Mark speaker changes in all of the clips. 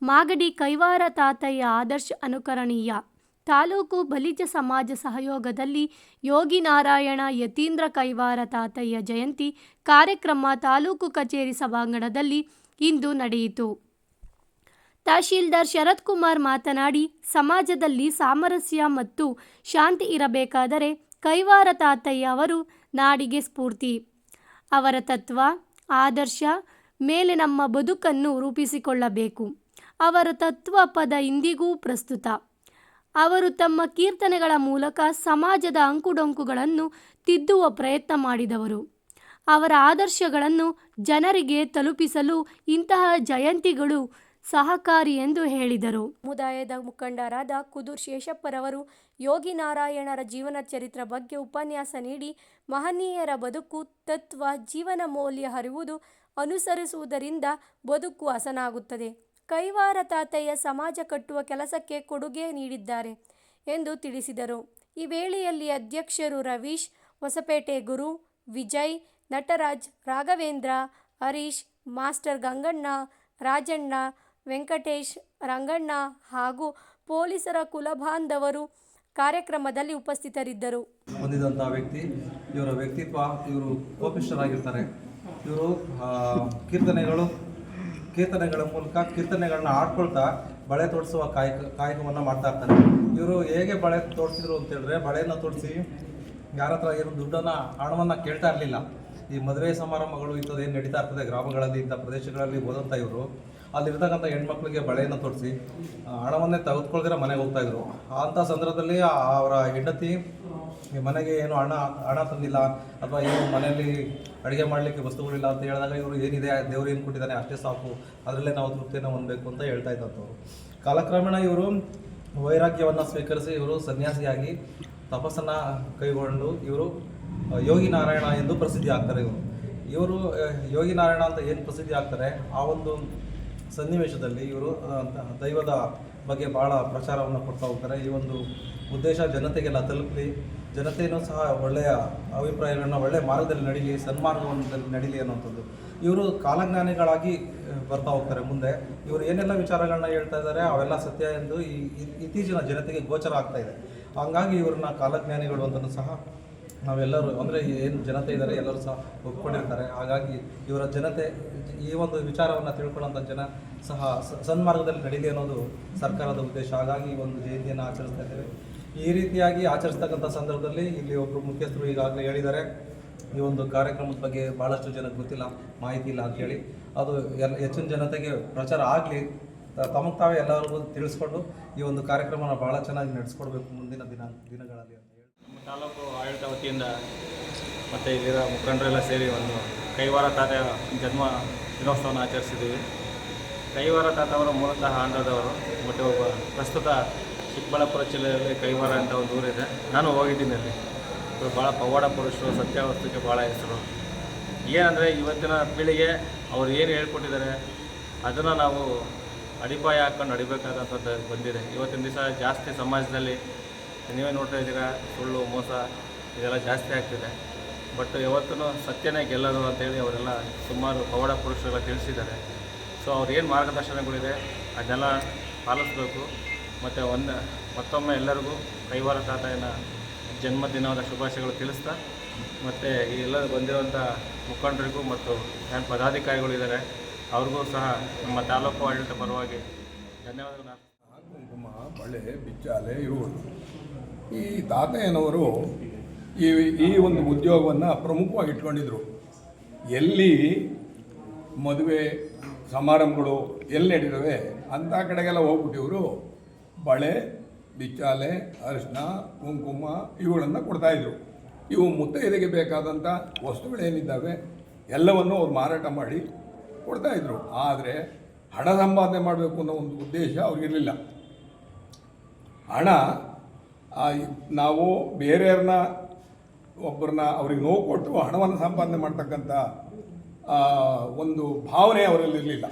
Speaker 1: ಮಾಗಡಿ ಕೈವಾರ ತಾತಯ್ಯ ಆದರ್ಶ ಅನುಕರಣೀಯ. ತಾಲೂಕು ಬಲಿಜ ಸಮಾಜ ಸಹಯೋಗದಲ್ಲಿ ಯೋಗಿನಾರಾಯಣ ಯತೀಂದ್ರ ಕೈವಾರ ತಾತಯ್ಯ ಜಯಂತಿ ಕಾರ್ಯಕ್ರಮ ತಾಲೂಕು ಕಚೇರಿ ಸಭಾಂಗಣದಲ್ಲಿ ಇಂದು ನಡೆಯಿತು. ತಹಶೀಲ್ದಾರ್ ಶರತ್ ಕುಮಾರ್ ಮಾತನಾಡಿ, ಸಮಾಜದಲ್ಲಿ ಸಾಮರಸ್ಯ ಮತ್ತು ಶಾಂತಿ ಇರಬೇಕಾದರೆ ಕೈವಾರ ತಾತಯ್ಯ ಅವರು ನಾಡಿಗೆ ಸ್ಫೂರ್ತಿ. ಅವರ ತತ್ವ, ಆದರ್ಶ ಮೇಲೆ ನಮ್ಮ ಬದುಕನ್ನು ರೂಪಿಸಿಕೊಳ್ಳಬೇಕು. ಅವರ ತತ್ವ ಪದ ಇಂದಿಗೂ ಪ್ರಸ್ತುತ. ಅವರು ತಮ್ಮ ಕೀರ್ತನೆಗಳ ಮೂಲಕ ಸಮಾಜದ ಅಂಕುಡೊಂಕುಗಳನ್ನು ತಿದ್ದುವ ಪ್ರಯತ್ನ ಮಾಡಿದವರು. ಅವರ ಆದರ್ಶಗಳನ್ನು ಜನರಿಗೆ ತಲುಪಿಸಲು ಇಂತಹ ಜಯಂತಿಗಳು ಸಹಕಾರಿ ಎಂದು ಹೇಳಿದರು. ಸಮುದಾಯದ ಮುಖಂಡರಾದ ಕುದೂರ್ ಶೇಷಪ್ಪರವರು ಯೋಗಿ ನಾರಾಯಣರ ಜೀವನ ಚರಿತ್ರೆ ಬಗ್ಗೆ ಉಪನ್ಯಾಸ ನೀಡಿ, ಮಹನೀಯರ ಬದುಕು, ತತ್ವ, ಜೀವನ ಮೌಲ್ಯ ಅರಿವುದು ಅನುಸರಿಸುವುದರಿಂದ ಬದುಕು ಹಸನಾಗುತ್ತದೆ. ಕೈವಾರ ತಾತಯ್ಯ ಸಮಾಜ ಕಟ್ಟುವ ಕೆಲಸಕ್ಕೆ ಕೊಡುಗೆ ನೀಡಿದ್ದಾರೆ ಎಂದು ತಿಳಿಸಿದರು. ಈ ವೇಳೆಯಲ್ಲಿ ಅಧ್ಯಕ್ಷರು ರವೀಶ್, ಹೊಸಪೇಟೆ ಗುರು, ವಿಜಯ್, ನಟರಾಜ್, ರಾಘವೇಂದ್ರ, ಹರೀಶ್, ಮಾಸ್ಟರ್ ಗಂಗಣ್ಣ, ರಾಜಣ್ಣ, ವೆಂಕಟೇಶ್, ರಂಗಣ್ಣ ಹಾಗೂ ಪೊಲೀಸರ ಕುಲಬಾಂಧವರು ಕಾರ್ಯಕ್ರಮದಲ್ಲಿ ಉಪಸ್ಥಿತರಿದ್ದರು.
Speaker 2: ಹೊಂದಿದಂಥ ವ್ಯಕ್ತಿ, ಇವರ ವ್ಯಕ್ತಿತ್ವ, ಇವರು ಕೋಪಿಷ್ಠರಾಗಿರ್ತಾರೆ. ಇವರು ಕೀರ್ತನೆಗಳ ಮೂಲಕ ಕೀರ್ತನೆಗಳನ್ನ ಆಡ್ಕೊಳ್ತಾ ಬಳೆ ತೋಡಿಸುವ ಕಾಯಕವನ್ನು ಮಾಡ್ತಾ ಇರ್ತಾರೆ. ಇವರು ಹೇಗೆ ಬಳೆ ತೋಡಿಸಿದ್ರು ಅಂತ ಹೇಳಿದ್ರೆ, ಬಳೆಯನ್ನು ತೋಡಿಸಿ ಯಾರ ಹತ್ರ ಏನು ಹಣವನ್ನು ಕೇಳ್ತಾ ಇರಲಿಲ್ಲ. ಈ ಮದುವೆ ಸಮಾರಂಭಗಳು ಇಂಥದ್ದೇನು ನಡೀತಾ ಇರ್ತದೆ ಗ್ರಾಮಗಳಲ್ಲಿ, ಇಂಥ ಪ್ರದೇಶಗಳಲ್ಲಿ ಹೋದಂಥ ಇವರು ಅಲ್ಲಿರ್ತಕ್ಕಂಥ ಹೆಣ್ಮಕ್ಳಿಗೆ ಬಳೆಯನ್ನು ತೋರಿಸಿ ಹಣವನ್ನೇ ತೆಗೆದುಕೊಳ್ದಿರ ಮನೆಗೆ ಹೋಗ್ತಾಯಿದ್ರು. ಅಂಥ ಸಂದರ್ಭದಲ್ಲಿ ಅವರ ಹೆಂಡತಿ ಮನೆಗೆ ಏನು ಹಣ ತಂದಿಲ್ಲ ಅಥವಾ ಏನು ಮನೆಯಲ್ಲಿ ಅಡುಗೆ ಮಾಡಲಿಕ್ಕೆ ವಸ್ತುಗಳಿಲ್ಲ ಅಂತ ಹೇಳಿದಾಗ ಇವರು ಏನಿದೆ ದೇವರು ಏನು ಕೊಟ್ಟಿದ್ದಾನೆ ಅಷ್ಟೇ ಸಾಕು, ಅದರಲ್ಲೇ ನಾವು ತೃಪ್ತಿಯನ್ನು ಹೊಂದಬೇಕು ಅಂತ ಹೇಳ್ತಾ ಇದ್ದಂಥವ್ರು. ಕಾಲಕ್ರಮೇಣ ಇವರು ವೈರಾಗ್ಯವನ್ನು ಸ್ವೀಕರಿಸಿ ಇವರು ಸನ್ಯಾಸಿಯಾಗಿ ತಪಸ್ಸನ್ನು ಕೈಗೊಂಡು ಇವರು ಯೋಗಿ ನಾರಾಯಣ ಎಂದು ಪ್ರಸಿದ್ಧಿ ಆಗ್ತಾರೆ. ಇವರು ಯೋಗಿ ನಾರಾಯಣ ಅಂತ ಏನು ಪ್ರಸಿದ್ಧಿ ಆಗ್ತಾರೆ, ಆ ಒಂದು ಸನ್ನಿವೇಶದಲ್ಲಿ ಇವರು ದೈವದ ಬಗ್ಗೆ ಭಾಳ ಪ್ರಚಾರವನ್ನು ಕೊಡ್ತಾ ಹೋಗ್ತಾರೆ. ಈ ಒಂದು ಉದ್ದೇಶ ಜನತೆಗೆಲ್ಲ ತಲುಪಲಿ, ಜನತೆಯೂ ಸಹ ಒಳ್ಳೆಯ ಅಭಿಪ್ರಾಯಗಳನ್ನ ಒಳ್ಳೆಯ ಮಾರ್ಗದಲ್ಲಿ ನಡೀಲಿ, ಸನ್ಮಾರ್ಗದಲ್ಲಿ ನಡೀಲಿ ಅನ್ನೋಂಥದ್ದು. ಇವರು ಕಾಲಜ್ಞಾನಿಗಳಾಗಿ ಬರ್ತಾ ಹೋಗ್ತಾರೆ. ಮುಂದೆ ಇವರು ಏನೆಲ್ಲ ವಿಚಾರಗಳನ್ನ ಹೇಳ್ತಾ ಇದ್ದಾರೆ ಅವೆಲ್ಲ ಸತ್ಯ ಎಂದು ಇತ್ತೀಚಿನ ಜನತೆಗೆ ಗೋಚರ ಆಗ್ತಾ ಇದೆ. ಹಂಗಾಗಿ ಇವ್ರನ್ನ ಕಾಲಜ್ಞಾನಿಗಳು ಅಂತಲೂ ಸಹ ನಾವೆಲ್ಲರೂ, ಅಂದರೆ ಏನು ಜನತೆ ಇದ್ದಾರೆ ಎಲ್ಲರೂ ಸಹ ಒಪ್ಕೊಂಡಿರ್ತಾರೆ. ಹಾಗಾಗಿ ಇವರ ಜನತೆ ಈ ಒಂದು ವಿಚಾರವನ್ನು ತಿಳ್ಕೊಳ್ಳೋಂಥ ಜನ ಸಹ ಸನ್ಮಾರ್ಗದಲ್ಲಿ ನಡೀಲಿ ಅನ್ನೋದು ಸರ್ಕಾರದ ಉದ್ದೇಶ. ಹಾಗಾಗಿ ಈ ಒಂದು ಜಯಂತಿಯನ್ನು ಆಚರಿಸ್ತಾ ಇದ್ದೇವೆ. ಈ ರೀತಿಯಾಗಿ ಆಚರಿಸ್ತಕ್ಕಂಥ ಸಂದರ್ಭದಲ್ಲಿ ಇಲ್ಲಿ ಒಬ್ಬರು ಮುಖ್ಯಸ್ಥರು ಈಗಾಗಲೇ ಹೇಳಿದ್ದಾರೆ, ಈ ಒಂದು ಕಾರ್ಯಕ್ರಮದ ಬಗ್ಗೆ ಭಾಳಷ್ಟು ಜನಕ್ಕೆ ಗೊತ್ತಿಲ್ಲ, ಮಾಹಿತಿ ಇಲ್ಲ ಅಂಥೇಳಿ. ಅದು ಹೆಚ್ಚಿನ ಜನತೆಗೆ ಪ್ರಚಾರ ಆಗಲಿ, ತಮಗೆ ತಾವೇ ಎಲ್ಲರಿಗೂ ತಿಳಿಸ್ಕೊಂಡು ಈ ಒಂದು ಕಾರ್ಯಕ್ರಮನ ಭಾಳ ಚೆನ್ನಾಗಿ ನಡೆಸ್ಕೊಡ್ಬೇಕು ಮುಂದಿನ ದಿನಗಳಲ್ಲಿ ಅಂತ ಹೇಳಿ
Speaker 3: ನಮ್ಮ ತಾಲೂಕು ಆಡಳಿತ ವತಿಯಿಂದ ಮತ್ತು ಇಲ್ಲಿರೋ ಮುಖಂಡರೆಲ್ಲ ಸೇರಿ ಒಂದು ಕೈವಾರ ತಾತ ಜನ್ಮ ದಿನೋತ್ಸವವನ್ನು ಆಚರಿಸಿದ್ದೀವಿ. ಕೈವಾರ ತಾತ ಅವರು ಮೂಲತಃ ಆಂಧ್ರದವರು, ಮತ್ತು ಒಬ್ಬ ಪ್ರಸ್ತುತ ಚಿಕ್ಕಬಳ್ಳಾಪುರ ಜಿಲ್ಲೆಯಲ್ಲಿ ಕೈವಾರ ಅಂತ ಒಂದು ಊರಿದೆ, ನಾನು ಹೋಗಿದ್ದೀನಿ ಅಲ್ಲಿ. ಇವರು ಭಾಳ ಪವಾಡ ಪುರುಷರು, ಸತ್ಯಾವಸ್ತುಕ್ಕೆ ಭಾಳ ಹೆಸರು. ಏನಂದರೆ ಇವತ್ತಿನ ಪೀಳಿಗೆ ಅವ್ರು ಏನು ಹೇಳ್ಕೊಟ್ಟಿದ್ದಾರೆ ಅದನ್ನು ನಾವು ಅಡಿಪಾಯ ಹಾಕ್ಕೊಂಡು ನಡಿಬೇಕಾದಂಥದ್ದು ಬಂದಿದೆ. ಇವತ್ತಿನ ದಿವಸ ಜಾಸ್ತಿ ಸಮಾಜದಲ್ಲಿ ನೀವೇ ನೋಡ್ತಾ ಇದ್ದೀರಾ, ಸುಳ್ಳು ಮೋಸ ಇದೆಲ್ಲ ಜಾಸ್ತಿ ಆಗ್ತಿದೆ. ಬಟ್ ಯಾವತ್ತೂ ಸತ್ಯನೇ ಗೆಲ್ಲೋದು ಅಂತೇಳಿ ಅವರೆಲ್ಲ ಸುಮಾರು ಪವಾಡ ಪುರುಷರೆಲ್ಲ ತಿಳಿಸಿದ್ದಾರೆ. ಸೊ ಅವ್ರು ಏನು ಮಾರ್ಗದರ್ಶನಗಳಿದೆ ಅದನ್ನೆಲ್ಲ ಪಾಲಿಸಬೇಕು. ಮತ್ತು ಮತ್ತೊಮ್ಮೆ ಎಲ್ಲರಿಗೂ ಕೈವಾರ ತಾತನ ಜನ್ಮದಿನದ ಶುಭಾಶಯಗಳು ತಿಳಿಸ್ತಾ, ಮತ್ತು ಈ ಎಲ್ಲ ಬಂದಿರುವಂಥ ಮುಖಂಡರಿಗೂ ಮತ್ತು ಏನು ಪದಾಧಿಕಾರಿಗಳು ಇದ್ದಾರೆ ಅವ್ರಿಗೂ ಸಹ ನಮ್ಮ ತಾಲೂಕು ಆಡಳಿತ ಪರವಾಗಿ ಧನ್ಯವಾದಗಳು.
Speaker 4: ಕುಂಕುಮ, ಬಳೆ, ಬಿಚ್ಚಾಲೆ ಇರುವುದು. ಈ ತಾತಯ್ಯನವರು ಈ ಒಂದು ಉದ್ಯೋಗವನ್ನು ಪ್ರಮುಖವಾಗಿ ಇಟ್ಕೊಂಡಿದ್ರು. ಎಲ್ಲಿ ಮದುವೆ ಸಮಾರಂಭಗಳು ಎಲ್ಲಿ ನಡೀತವೆ ಅಂಥ ಕಡೆಗೆಲ್ಲ ಹೋಗ್ಬಿಟ್ಟಿವರು ಬಳೆ, ಬಿಚ್ಚಾಲೆ, ಅರಿಶಿನ, ಕುಂಕುಮ ಇವುಗಳನ್ನು ಕೊಡ್ತಾಯಿದ್ರು. ಇವು ಮುತ್ತೈದೆಗೆ ಬೇಕಾದಂಥ ವಸ್ತುಗಳೇನಿದ್ದಾವೆ ಎಲ್ಲವನ್ನು ಅವ್ರು ಮಾರಾಟ ಮಾಡಿ ಕೊಡ್ತಾಯಿದ್ರು. ಆದರೆ ಹಣ ಸಂಪಾದನೆ ಮಾಡಬೇಕು ಅನ್ನೋ ಒಂದು ಉದ್ದೇಶ ಅವ್ರಿಗಿರಲಿಲ್ಲ. ಹಣ ನಾವು ಬೇರೆಯವ್ರನ್ನ ಒಬ್ಬರನ್ನ ಅವ್ರಿಗೆ ನೋವು ಕೊಟ್ಟು ಹಣವನ್ನು ಸಂಪಾದನೆ ಮಾಡ್ತಕ್ಕಂಥ ಒಂದು ಭಾವನೆ ಅವರಲ್ಲಿರಲಿಲ್ಲ.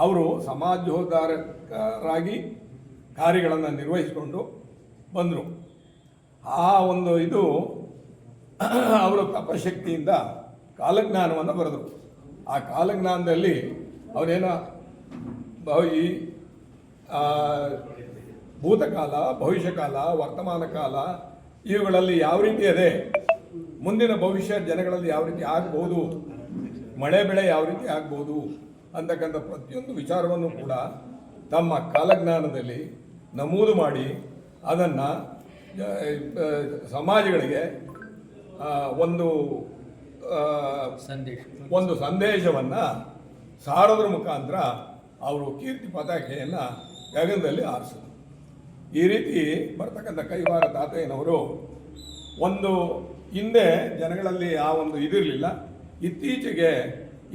Speaker 4: ಅವರು ಸಮಾಜೋದ್ಧಾರಕರಾಗಿ ಕಾರ್ಯಗಳನ್ನು ನಿರ್ವಹಿಸಿಕೊಂಡು ಬಂದರು. ಆ ಒಂದು ಇದು ಅವರು ತಪಶಕ್ತಿಯಿಂದ ಕಾಲಜ್ಞಾನವನ್ನು ಬರೆದರು. ಆ ಕಾಲಜ್ಞಾನದಲ್ಲಿ ಅವರೇನೋ ಈ ಆ, ಭೂತಕಾಲ, ಭವಿಷ್ಯಕಾಲ, ವರ್ತಮಾನ ಕಾಲ ಇವುಗಳಲ್ಲಿ ಯಾವ ರೀತಿ ಇದೆ, ಮುಂದಿನ ಭವಿಷ್ಯ ಜನಗಳಲ್ಲಿ ಯಾವ ರೀತಿ ಆಗ್ಬೋದು, ಮಳೆ ಬೆಳೆ ಯಾವ ರೀತಿ ಆಗ್ಬೋದು ಅಂತಕ್ಕಂಥ ಪ್ರತಿಯೊಂದು ವಿಚಾರವನ್ನು ಕೂಡ ತಮ್ಮ ಕಾಲಜ್ಞಾನದಲ್ಲಿ ನಮೂದು ಮಾಡಿ ಅದನ್ನು ಸಮಾಜಗಳಿಗೆ ಒಂದು ಒಂದು ಸಂದೇಶವನ್ನು ಸಾರೋದ್ರ ಮುಖಾಂತರ ಅವರು ಕೀರ್ತಿ ಪತಾಕೆಯನ್ನು ಗಗನದಲ್ಲಿ ಹಾರಿಸಿದರು. ಈ ರೀತಿ ಬರ್ತಕ್ಕಂಥ ಕೈವಾರ ತಾತಯ್ಯನವರು ಒಂದು ಹಿಂದೆ ಜನಗಳಲ್ಲಿ ಆ ಒಂದು ಇದಿರಲಿಲ್ಲ. ಇತ್ತೀಚೆಗೆ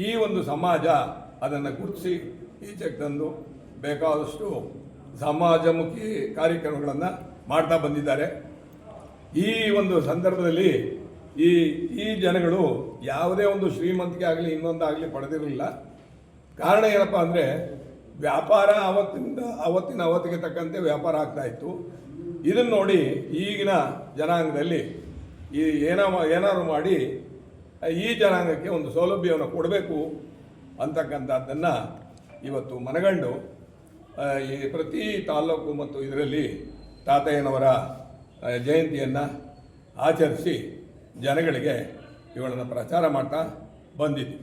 Speaker 4: ಈ ಒಂದು ಸಮಾಜ ಅದನ್ನು ಗುರುತಿಸಿ ಈಚೆಗೆ ತಂದು ಬೇಕಾದಷ್ಟು ಸಮಾಜಮುಖಿ ಕಾರ್ಯಕ್ರಮಗಳನ್ನು ಮಾಡ್ತಾ ಬಂದಿದ್ದಾರೆ. ಈ ಒಂದು ಸಂದರ್ಭದಲ್ಲಿ ಈ ಜನಗಳು ಯಾವುದೇ ಒಂದು ಶ್ರೀಮಂತಿಕೆ ಆಗಲಿ ಇನ್ನೊಂದಾಗಲಿ ಪಡೆದಿರಲಿಲ್ಲ. ಕಾರಣ ಏನಪ್ಪ ಅಂದರೆ ವ್ಯಾಪಾರ ಅವತ್ತಿಗೆ ತಕ್ಕಂತೆ ವ್ಯಾಪಾರ ಆಗ್ತಾ ಇತ್ತು. ಇದನ್ನು ನೋಡಿ ಈಗಿನ ಜನಾಂಗದಲ್ಲಿ ಏನಾದ್ರು ಮಾಡಿ ಈ ಜನಾಂಗಕ್ಕೆ ಒಂದು ಸೌಲಭ್ಯವನ್ನು ಕೊಡಬೇಕು ಅಂತಕ್ಕಂಥದ್ದನ್ನು ಇವತ್ತು ಮನಗಂಡು ಈ ಪ್ರತಿ ತಾಲ್ಲೂಕು ಮತ್ತು ಇದರಲ್ಲಿ ತಾತಯ್ಯನವರ ಜಯಂತಿಯನ್ನು ಆಚರಿಸಿ ಜನಗಳಿಗೆ ಇವುಗಳನ್ನು ಪ್ರಚಾರ ಮಾಡ್ತಾ ಬಂದಿದ್ವಿ.